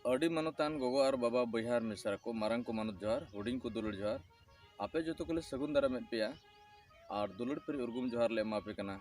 अडी मानतान गोगो और बाबा बहार मिसरा को मारंग को मानुत जोहार हुडिंग को दुलुड़ जोहार आपे जो को सगुन दारा में पेया और दुलुड़ पर उर्गुम जोहार ले मापे कना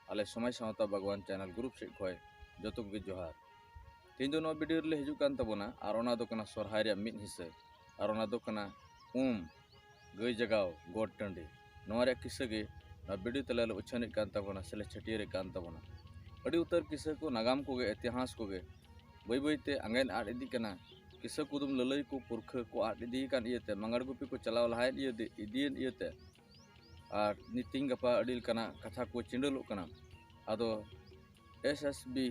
आले समय सावता भगवान चैनल ग्रुप से खोय जो के जोहार तीन दो वीडियो ले हिजू कान तबोना और ओना दो कना सोरहाय रे मिद हिस्से और ओना दो कना गई जगाव गोड टंडी नोआ रे किस्सा गे वीडियो तले उछानित कान तबोना सेले छटियर कान तबोना अड़ी उतर किस्सा को नागाम को गे इतिहास को गे बई बईते आंगन आड़ इदी कना किस्सा कुदुम ललई को पुरखा को आड़ इदी कान इयते मंगड़ गुपी को चलाव लहाय इदियन इयते और नितिंग गपा अडिल कना कथा को चिंडलो कना आदो SSB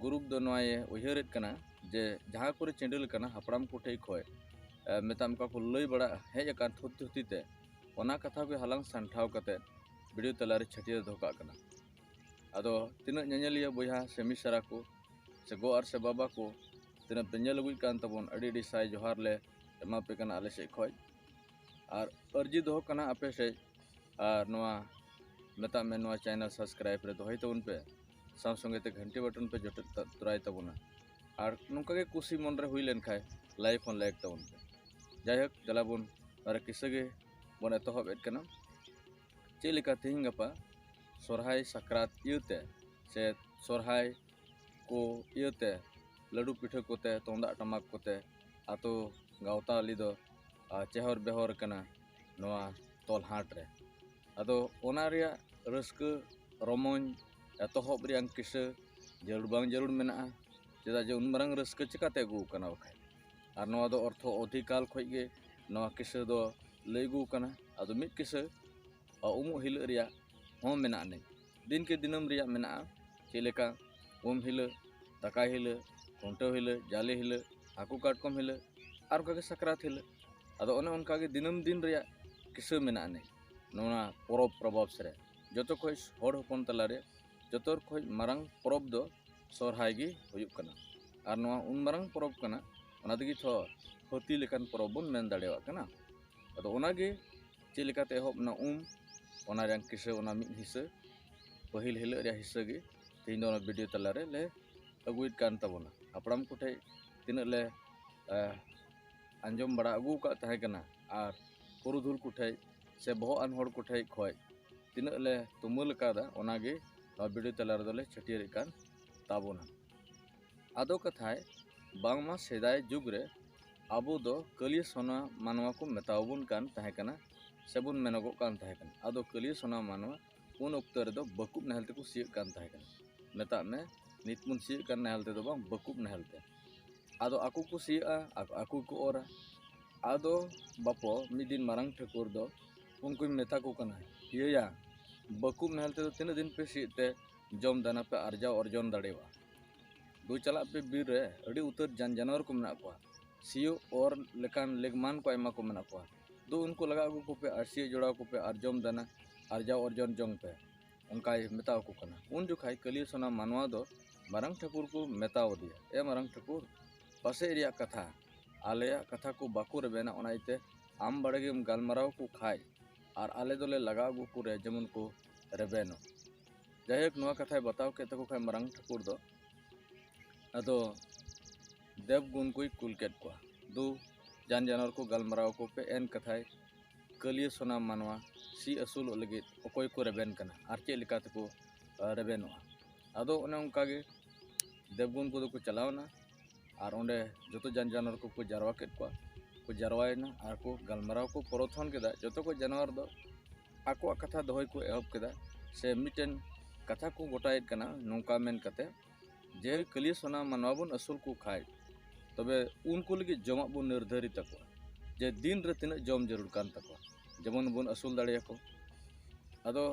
ग्रुप दो नोए उयहरेत कना जे जहाँ को चिंडल कना हपड़ाम को ठेक होय मेताम का को लई बड़ा हेज अकान थुतीते ओना कथा को हलांग संठाव कते वीडियो तलारे छटियर धोका कना आदो तिना ñeñeliya बयहा से मिसरा को से गो और से बाबा को तिना पेंजल लगुई कान तबन अडी साय जोहार ले एमा पे कना आले से खोय और अर्जी दो कना आपे से और नोआ मेता में नोआ चैनल सब्सक्राइब रे दोहई तबन पे साव संगे ते घंटी बटन पे जट तुराय तबना और नुका के कुशी मन रे हुई लेन खाय लाइक ऑन लाइक तबन पे जायहक दलाबन और किसगे बन एतहब एट कना चेलिका तिहिं गपा सोरहाय साक्रात इयते से सोरहाय को इयते लड्डू पिठा कोते तोंदा टमाक कोते आतो गावता ली दो चेहर बेहर कना नोआ तोल हाट रे आदो ओना रिया रस्क रोमन एतहब रियां किस्सा जरूर बांग जरूर मेना चेदा जे उनमरंग रस्क चिकाते गु कना बखाय आर नोआ दो अर्थ अधिकाल खोय गे नोआ किस्सा दो लैगु कना आदो मिद किस्सा उमु हिल रिया हों मेना ने दिन के दिनम रिया मेना चेलेका हिल दाका हिल खुंटाव हिल जाले हिल हाकू काटकम हिल और का साक्रात हिल आदो ओने उनका के दिनम दिन रिया किस्सा मेना ने नोना परब प्रभाव से जतो खोय हर हपन तलारे जतोर खोय मारंग परब दो सोरहाय गी हुयुक कना और नोआ उन मारंग परब कना ओना दगी थो हती लेकान परब बन मेन दाड़ेवा कना आदो ओना गे चेलेकाते एहब ना ओना रंग किस्सा ओना मिद हिस्सा पहिल हिल रे हिस्सा गे तीन दोना वीडियो तलारे ले अगुइट कान तबोना हपड़ाम कोठे तिना ले अंजम बड़ा अगु का तहे कना और पुरुधुल कोठे से बहो अन हड़ कोठे खोय तिना ले तुमुल कादा ओना गे वीडियो तलारे दोले छटियर कान ताबोना आदो कथाय बांगमा सेदाय जुग रे आबो दो कलिय सोना मानवा को मेतावबुन कान तहे कना सेबुन मेनगो कान तहे कना आदो कलिय सोना मानवा उन उक्तर दो बकुब नहल ते को सिय कान तहे कना मेता में नितमुन सिय कान नहल ते दो बांग बकुब नहल ते आदो आकु को सिया आकु को ओरा आदो बापो मिदिन मारंग ठकुर दो उनको मेता को कना या बकुब नहल ते दो तीन दिन पे सिय ते जम दाना पे अर्जाव अर्जन दाड़ेवा दो चला पे बीर रे अड़ी उतर जानवर को मेना को सियो और लेकान लेगमान को एमा को मेना को दो उनको लगा अगु को पे आरसी जोड़ा को पे अर्जम दाना अर्जाव अर्जन जंग पे उनका मेताव को कना उन जो खाई कलिय सोना मानवा दो मारंग ठाकुर को मेताव दिया ए मारंग ठाकुर पासे रिया कथा आलेया कथा को बाकू रेबेना ओनाइते आम बड़ेगेम गालमाराव को खाय और आले दोले लगा अगु को रे जमन को रेबेनो जायक नोआ कथाय बताव के तको खाय मारंग ठाकुर दो अदो देवगुण को कुल केट को दो जानवर को गालमाराव को पे एन कथाय कलिय सोना मानवा सी असूल लगे अकोय को रेबेन कना आर चे लिका तको रेबेनो आदो ओने उनका गे देवगुण को को चलावना और ओंडे जतो जानवर को जारवा केट को जारवायना और को गालमाराव को प्रोत्थन केदा जतो को जानवर दो आको कथा दोहय को एहब केदा से मिटेन कथा को गोटायत कना नोंका मेन कते जे कलिय सोना मानवा बन असूल को खाय तबे उनको लगे जमा बन निर्धारित तको जे दिन रे तिना जम जरूर कान तको जमन बन असूल दाड़े को अदो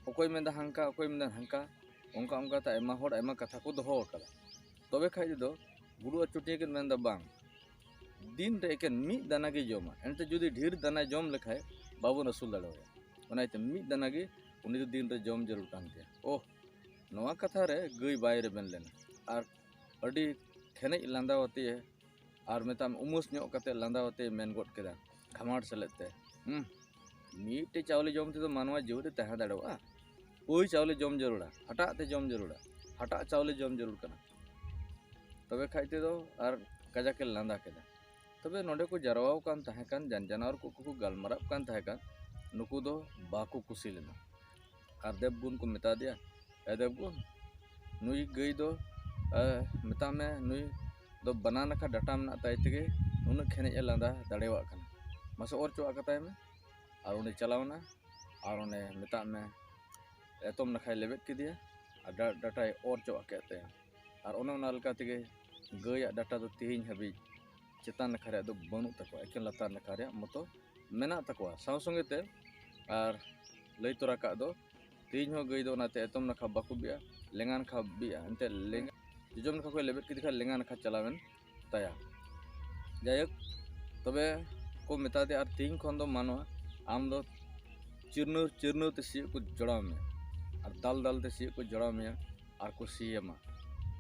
अकोय मेदा हांका अकोय मेदा हांका उनका उनका ता एमा होड़ एमा कथा को दोहो कला तबे खाय दो गुरु अचुटिया के मेदा बांग दिन रे एकेन मी दाना गे जमा एंते जुदी ढेर दाना जम लेखाय बाबन असूल दाड़े ओनाइते मी दाना गे उनी दिन रे जम जरूर कानते ओह नोआ कथा रे गई बाय रे बेन लेना और अडी ठेने लांदावती है और मेताम उमुस ᱧᱚᱜ कते लांदावती मेन गोट केदा घमाट सेलेते मीटे चावले जम ते मानवा जीव रे तहे दाड़ेवा ओई चावले जम जरूरा हटा ते जम जरूरा हटा चावले जम जरूर कना तबे खाइते दो आर काजाके लांदा केदा तबे नोडे को जरवाव कान तहेकान जानवर को गलमाराव कान तहेकान नुकु दो बाको कुसी लेना आर देवगुण को मेता दिया ए देवगुण नुई गई दो मेता में नुई दो बना नखा डाटा में ताई तेगे नुन खेने लांदा दाड़ेवा काना मासे और चोआ कताय में और उन्हें चलावना और उन्हें मेता में एतम नखाय लेबेट के दिया और डाटाय और चोआ कहते हैं और उन्हें लगा तेगे गया डाटा दो तीन हबी चेतान नखा दो बनू तक एकेन लातार नखा मतो मेना तकवा साव संगे ते और लई तोरा का दो तीन हो गई दो नाते एतम नखा बाकु बिया लेंगा नखा बिया अंते लेंगा जजम नखा को लेबेट के दिखा लेंगा नखा चलावेन ताया जायक तबे को मेता दे और तीन खन दो मानवा आम दो चिरनो ते सी को जड़ाव में और दाल ते सी को जड़ाव में और को सीएमा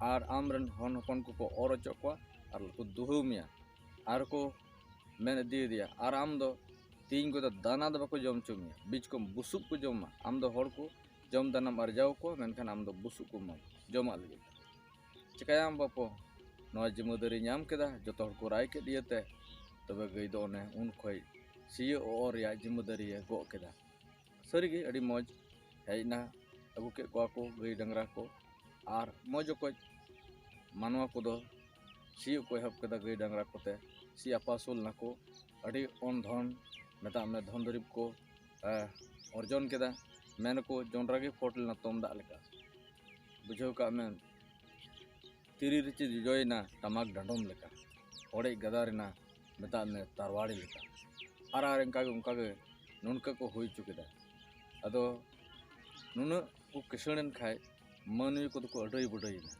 और आमरन हन हपन को और चोकवा और को दुहु में और को मैंने दे दिया और आम दो तीन को दाना दो बाको जम चुमिया बीच को बुसुक को जमा आम दो हर को जम दाना अर्जाव को मेनखान आम दो बुसुक को जमा लगे चिकायाम बापो नवा जिम्मेदारी नाम केदा जतो हर को राय के दिएते तबे गई दो ने उन खोई सीए और या जिम्मेदारी गो केदा सरीगे अड़ी मौज हेजना अगु के को गई डंगरा को और मौज को मानवा को दो सी को हब केदा गई डंगरा कोते सी अपासुल नाको अड़ी ओन धन मेता में धन दरिब को अर्जन केदा मेन को जोंड्रा के फोटल ना तोम दा लेका बुझाव का में तिरी रिची जोयना टमाक डंडोम लेका ओड़े गदारिना मेता में तारवाड़ी लेका आर उनका नुनका को हुई चुकेदा अदो नुन को किसणन खाय मानवी को तो अडई बडईना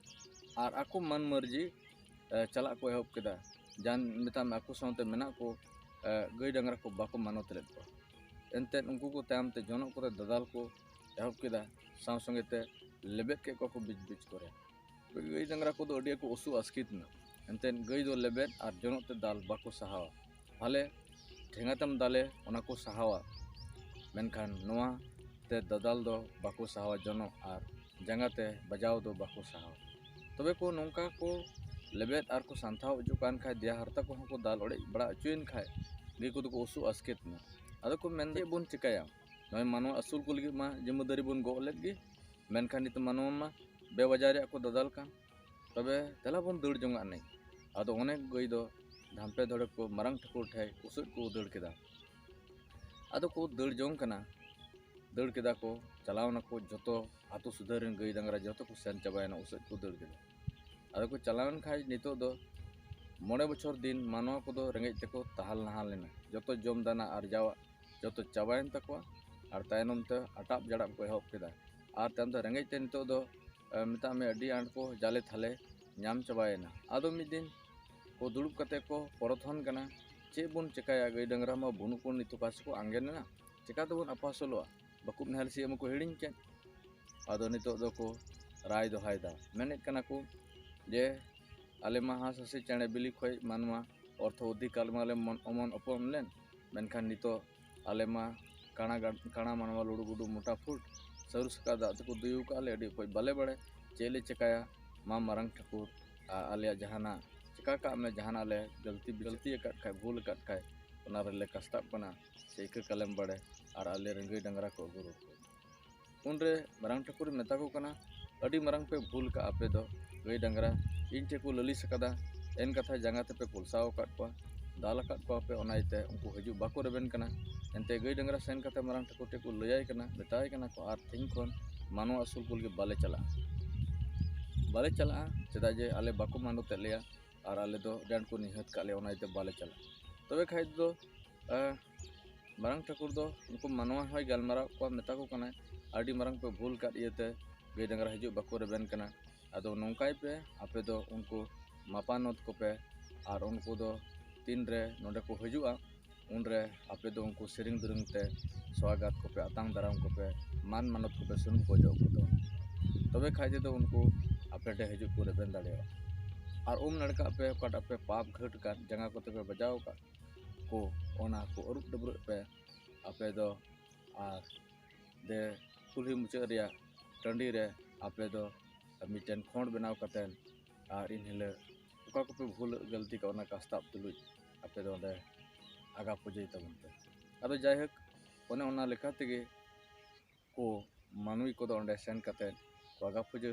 और आको मन मर्जी चला को एहब केदा जान मेता में आको साथे मेना को गई डंगरा को बाको मानत लेद को एनते उनको को तायम ते जनक को ददाल को एहब केदा साव संगे ते लेबेट के को बीच बीच करे गई डंगरा को अडिया को उसु अस्कित ना एनते गई दो लेबेट और जनक ते दाल बाको सहावा हाले ठेंगातम दाले ओना को सहावा मेनखान नोआ ते ददाल दो बाको सहावा जनो और जंगाते बजाव दो बाको सहावा तबे को नौका को लेबेट और को सांथाव जुकान खाय दिया हरता को दाल ओड़े बड़ा अचुन खाय गे को उसु अस्कित ना अदो को मेन दे बुन चिकाया नय मानो असुल को लगी मा जिम्मेदारी बुन गो लेत गे मेनखान नित मानो मा बेवजारे को ददाल का तबे तेला बुन दड़ जोंगा नहीं अदो अनेक गई दो धामपे धड़े को मरंग ठकुर ठे उसुद को दड़ केदा अदो को दड़ जोंग कना दड़ केदा को चलावना को जतो आतु सुधारन गई डंगरा जतो को सेन चाबायना उसुद को दड़ केदा अदो को चलावन खाय नितो दो मोड़े बछर दिन मानवा को दो रेंगेज तेको ताहाल नहाल लेना जतो जम दाना अर्जावा जतो चाबायन तकवा और तायनम ते अटाप जड़ाप को एहब केदा और तायम ते रेंगेज ते नितो दो मेता में अडी आंट को जाले थाले नाम चाबायना आदो मिद दिन को दुड़ुब कते को परथन कना चे बुन चिकाया गई डंगरा मा बुनुकुन नितो कास को आंगेना चिका तो बुन अपासलोआ बकुब नहल सी को हिड़िंग के आदो नितो दो को राय दो हायदा मेने कना को जे आले मा हास हसी चेणे बिली खोय मानवा अर्थ अधिक कालमाले अमन अपम लेन मेनखान नितो आले मा काणा मानवा लुडु गुडु मोटा फुट सरुस का दा को दुयु का ले अडी खोय बाले बड़े चेले चिकाया मा मरंग ठकुर आले जहाना चिका का में जहाना ले गलती कट खाय भूल कट खाय ओना रे ले कष्टा पना सेक कलम बड़े और आले रंगई डंगरा को गुरु उनरे मरंग ठकुर मेता को कना अडी मरंग पे भूल का आपे दो गई डंगरा इन चे को लली सकदा एन कथा जंगाते पे कुलसाव काट को दाल काट को पे ओनाइते उनको हजू बाको रेबेन कना एनते गई डंगरा सेन कथा मरंग ठकुर टे को लयाय कना बेताय कना को आर थिंग खन मानो असुल कुल के बाले चला चेदा जे आले बाको मानो तेलिया और आले दो डांड को निहत काले ओनाइते बाले चला तबे खाय दो मरंग ठकुर दो उनको मानवा होय गलमारा को मेता को कना आडी मरंग पे भूल काट इयते गई डंगरा हजू बाको रेबेन कना अदो नौकाय पे आपे दो उनको मापानोत को पे और उनको दो तीन रे नोडे को हजुआ उन रे आपे दो उनको सेरिंग दुरंग ते स्वागत को पे अतांग दाराम को पे मान मानत को पे सुन को जो को दो तबे खाय दे दो उनको आपे डे हजू को रेबेन दाड़े और नड़का पे काटा पे पाप घट का जंगा को ते पे बजाव का को ओना को अरुप डबरुप पे आपे दो और दे कुल्ही मुचाद रिया टंडी रे आपे दो मिटन खोंड बनाव कतेन और इन हिले oka ko pe bhul galti ka ona kastab tului ape do onde aga pujai tabun pe ado jaihok one ona lekha tege ko manui ko do onde sen kate ko aga puja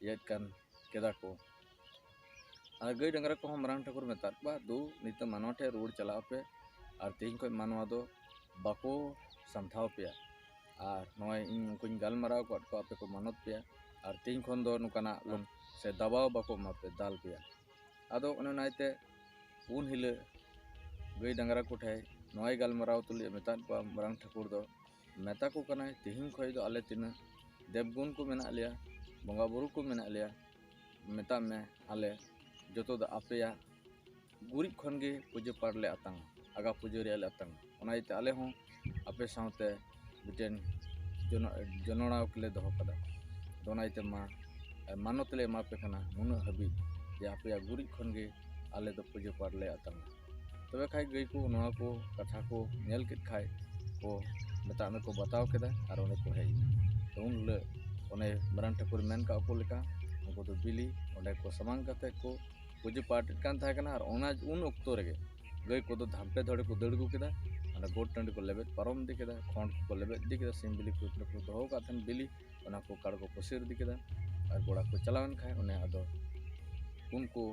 yet kan keda ko ar gai dangara ko marang Thakur metat ba du nita manwa the road chala pe ar tehin ko manwa do bako samthau pe ar noi ing kuñ galmarao ko ape ko manot pe ar tehin khon do nukana lon se dabao bako ma pe dal pe ado one naite un hile gai dangara ko thai noi galmarao tuli metat ba marang Thakur do meta ko kana tehin khoi do ale tina devgun ko mena alia bonga buru ko mena alia meta me ale joto da apeya guri khon ge puja par le atang aga puja re le atang onaite ale hon ape saute biten jonona kle doho kada donaite ma manot le ma pe kana nuna habi je apeya guri khon ge ale do puja par le atang तबे खाई गई को नवा को कथा को nail के खाई को मता में को बताओ केदा और उन्हें को है तो उन ले उन्हें मरण ठाकुर मेन का को लेका उनको तो बिली उन्हें को समान कते को पूजे पार्ट कान था कना और उन उक्तो रगे गई को तो धामपे धड़े को दड़ को केदा और गोट टंड को लेबे परम दि केदा खोंड को लेबे दि केदा सिम बिली को तो हो का थन बिली उना को काड़ को पसिर दि केदा और गोड़ा को चलावन खाए उन्हें अदो उनको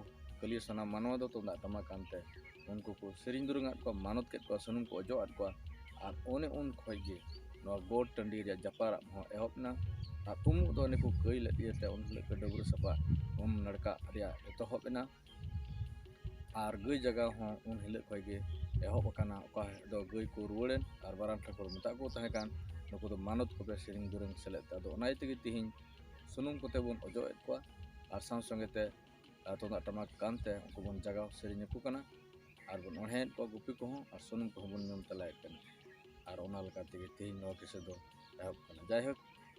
कलिय सना मानवा दो तो ना तमा कांते उनको को सेरिंग दुरंगात को मानत के को सुनुम को जो को और ओने उन खोजे नो गोड टंडी रे जपारा हो एहपना आ तुम दो ने को कई लदियते उन ले के डबरू सपा नड़का रिया तो होबेना और गई जगह हो उन हिले खोजे एहप काना का दो गई को रुवेन और बारान ठाकुर मता को तहे कान नुको दो मानत को पे सेरिंग दुरंग सेलेता दो ओनाई तेगे तिहिन सुनुम कोते बन ओजो को और सां संगेते तोना टमाक कानते उनको बन जगह सेरिंग को कना और बन ओहेन को गुपी को और सुनुम को बन नियम तलाय कना और ओना लका तेगे तिहिन नो किसे दो एहप कना जायहक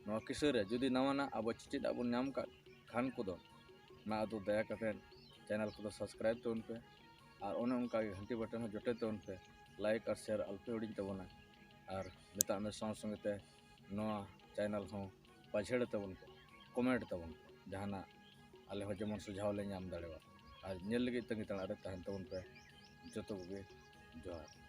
नो किसे रे जुदी नवाना अब चिचित अब नाम का खान को दो ना दो दया कते चैनल को सब्सक्राइब तो उन पे और ओने उनका घंटी बटन हो जोटे तो उन पे लाइक और शेयर अल्पे उड़ी तबना और निता में सौ संगते नवा चैनल हो पछेड़ तबन को कमेंट तबन को जहाना आले हो जेमन सुझाव ले नाम दाड़ेवा और नेल लगी तंगी तंग अरे तहन तबन पे जतो गे जोहार।